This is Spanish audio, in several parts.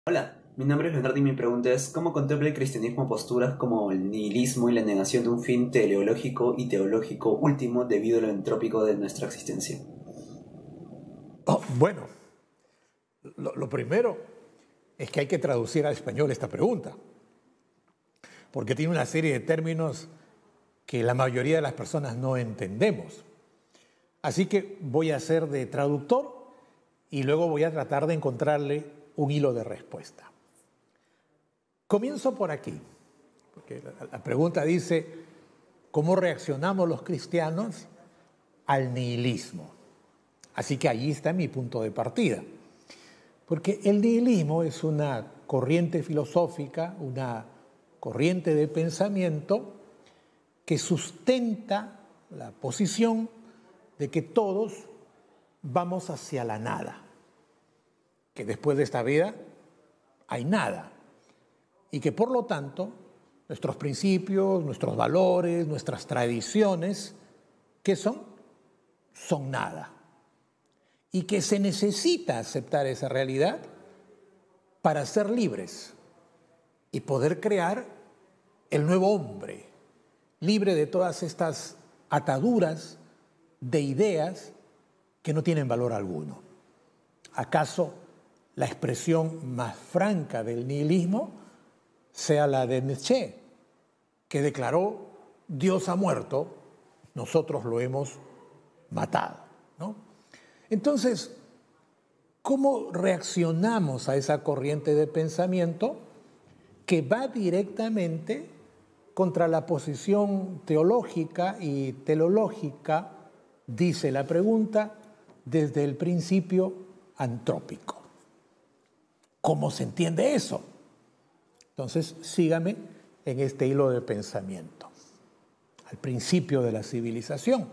Hola, mi nombre es Leonardo y mi pregunta es ¿cómo contempla el cristianismo posturas como el nihilismo y la negación de un fin teleológico y teológico último debido a lo entrópico de nuestra existencia? Bueno, lo primero es que hay que traducir al español esta pregunta, porque tiene una serie de términos que la mayoría de las personas no entendemos. Así que voy a ser de traductor y luego voy a tratar de encontrarle un hilo de respuesta. Comienzo por aquí, porque la pregunta dice, ¿cómo reaccionamos los cristianos al nihilismo? Así que allí está mi punto de partida. Porque el nihilismo es una corriente filosófica, una corriente de pensamiento que sustenta la posición de que todos vamos hacia la nada, que después de esta vida hay nada y que por lo tanto nuestros principios, nuestros valores, nuestras tradiciones, ¿qué son? Son nada. Y que se necesita aceptar esa realidad para ser libres y poder crear el nuevo hombre, libre de todas estas ataduras de ideas que no tienen valor alguno. ¿Acaso la expresión más franca del nihilismo sea la de Nietzsche, que declaró: Dios ha muerto, nosotros lo hemos matado, ¿no? Entonces, ¿cómo reaccionamos a esa corriente de pensamiento que va directamente contra la posición teológica y teleológica, dice la pregunta, desde el principio antrópico? ¿Cómo se entiende eso? Entonces, sígame en este hilo de pensamiento. Al principio de la civilización,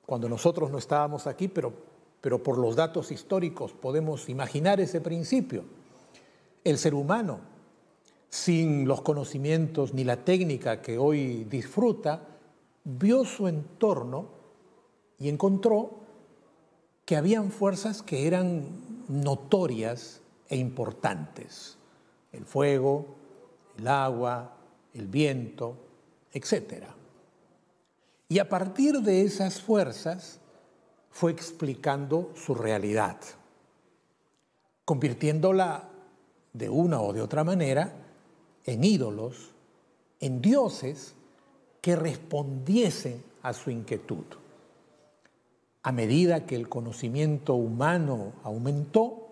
cuando nosotros no estábamos aquí, pero por los datos históricos podemos imaginar ese principio. El ser humano, sin los conocimientos ni la técnica que hoy disfruta, vio su entorno y encontró que habían fuerzas que eran notorias e importantes: el fuego, el agua, el viento, etc. Y a partir de esas fuerzas fue explicando su realidad, convirtiéndola de una o de otra manera en ídolos, en dioses que respondiesen a su inquietud. A medida que el conocimiento humano aumentó,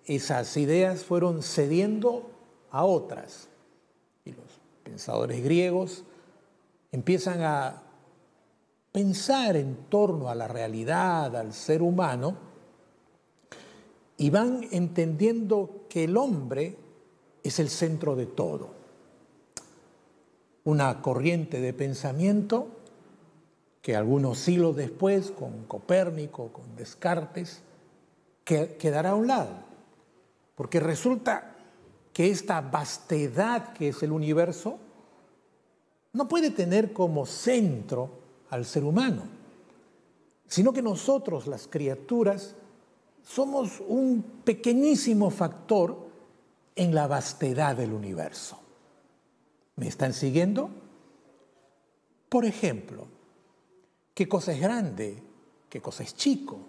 esas ideas fueron cediendo a otras. Y los pensadores griegos empiezan a pensar en torno a la realidad, al ser humano, y van entendiendo que el hombre es el centro de todo. Una corriente de pensamiento que algunos siglos después, con Copérnico, con Descartes, quedará a un lado, porque resulta que esta vastedad que es el universo no puede tener como centro al ser humano, sino que nosotros, las criaturas, somos un pequeñísimo factor en la vastedad del universo. ¿Me están siguiendo? Por ejemplo, ¿qué cosa es grande? ¿Qué cosa es chico?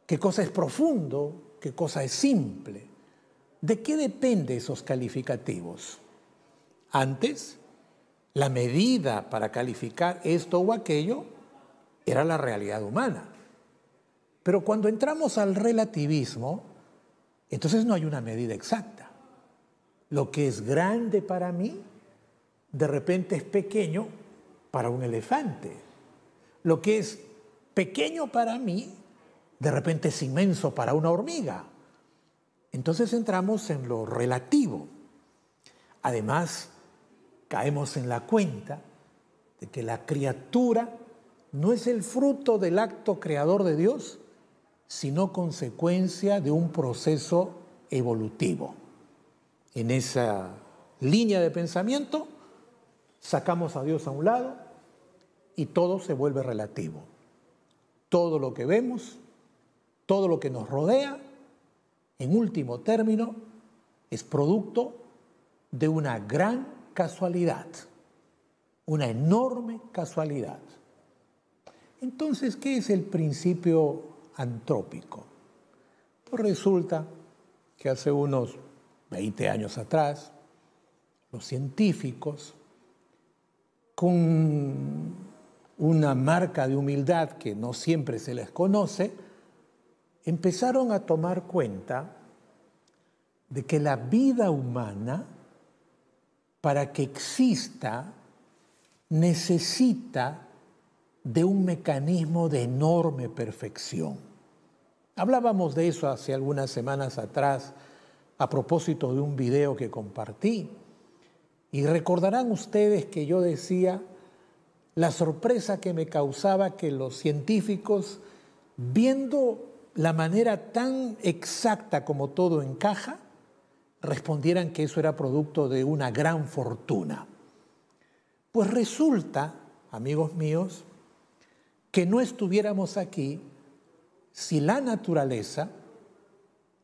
¿Qué cosa es profundo? ¿Qué cosa es simple? ¿De qué dependen esos calificativos? Antes, la medida para calificar esto o aquello era la realidad humana. Pero cuando entramos al relativismo, entonces no hay una medida exacta. Lo que es grande para mí, de repente es pequeño para un elefante. Lo que es pequeño para mí, de repente es inmenso para una hormiga. Entonces entramos en lo relativo. Además, caemos en la cuenta de que la criatura no es el fruto del acto creador de Dios, sino consecuencia de un proceso evolutivo. En esa línea de pensamiento, sacamos a Dios a un lado y todo se vuelve relativo. Todo lo que vemos, todo lo que nos rodea, en último término, es producto de una gran casualidad, una enorme casualidad. Entonces, ¿qué es el principio antrópico? Pues resulta que hace unos 20 años atrás, los científicos, con una marca de humildad que no siempre se les conoce, empezaron a tomar cuenta de que la vida humana, para que exista, necesita de un mecanismo de enorme perfección. Hablábamos de eso hace algunas semanas atrás a propósito de un video que compartí. Y recordarán ustedes que yo decía la sorpresa que me causaba que los científicos, viendo la manera tan exacta como todo encaja, respondieran que eso era producto de una gran fortuna. Pues resulta, amigos míos, que no estuviéramos aquí si la naturaleza,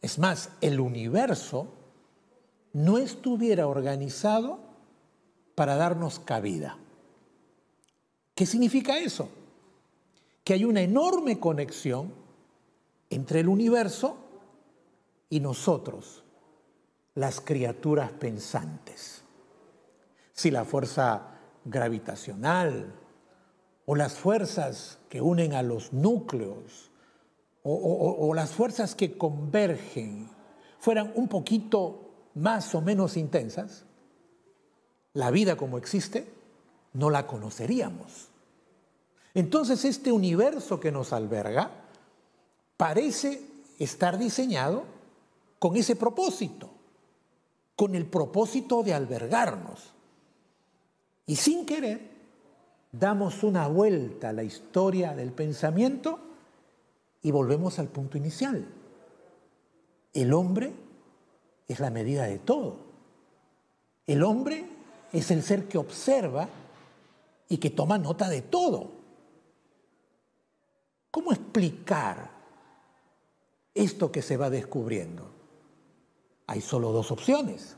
es más, el universo, no estuviera organizado para darnos cabida. ¿Qué significa eso? Que hay una enorme conexión entre el universo y nosotros, las criaturas pensantes. Si la fuerza gravitacional o las fuerzas que unen a los núcleos o las fuerzas que convergen fueran un poquito más o menos intensas, la vida como existe no la conoceríamos. Entonces este universo que nos alberga parece estar diseñado con ese propósito, con el propósito de albergarnos. Y sin querer damos una vuelta a la historia del pensamiento y volvemos al punto inicial. El hombre es la medida de todo. El hombre es el ser que observa y que toma nota de todo. ¿Cómo explicar esto que se va descubriendo? Hay solo dos opciones.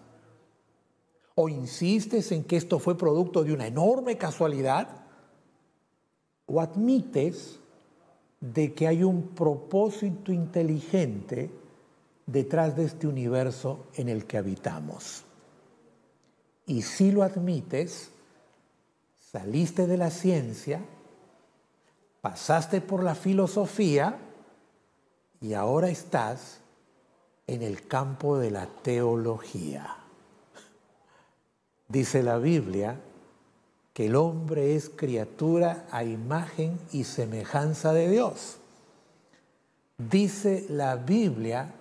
O insistes en que esto fue producto de una enorme casualidad, o admites de que hay un propósito inteligente detrás de este universo en el que habitamos. Y si lo admites, saliste de la ciencia, pasaste por la filosofía y ahora estás en el campo de la teología. Dice la Biblia que el hombre es criatura a imagen y semejanza de Dios. Dice la Biblia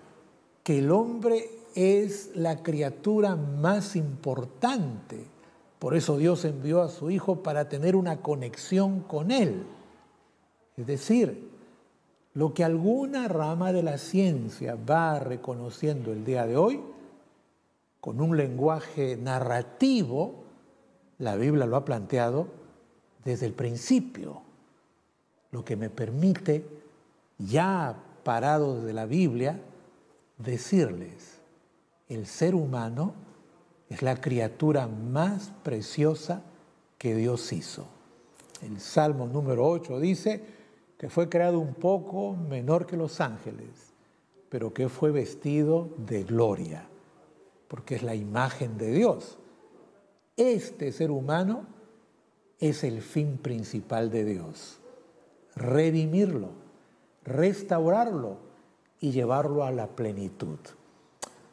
que el hombre es la criatura más importante. Por eso Dios envió a su Hijo para tener una conexión con Él. Es decir, lo que alguna rama de la ciencia va reconociendo el día de hoy, con un lenguaje narrativo, la Biblia lo ha planteado desde el principio, lo que me permite, ya parado desde la Biblia, decirles, el ser humano es la criatura más preciosa que Dios hizo. El Salmo número 8 dice que fue creado un poco menor que los ángeles, pero que fue vestido de gloria, porque es la imagen de Dios. Este ser humano es el fin principal de Dios, redimirlo, restaurarlo y llevarlo a la plenitud.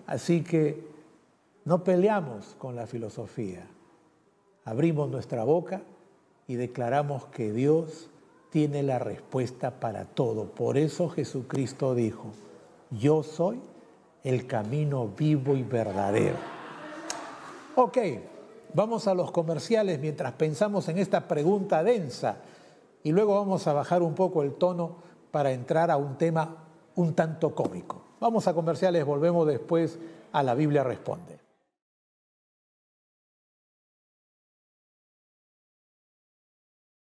Así que no peleamos con la filosofía, abrimos nuestra boca y declaramos que Dios tiene la respuesta para todo. Por eso Jesucristo dijo, yo soy el camino vivo y verdadero. Ok, vamos a los comerciales mientras pensamos en esta pregunta densa y luego vamos a bajar un poco el tono para entrar a un tema un tanto cómico. Vamos a comerciales, volvemos después a La Biblia Responde.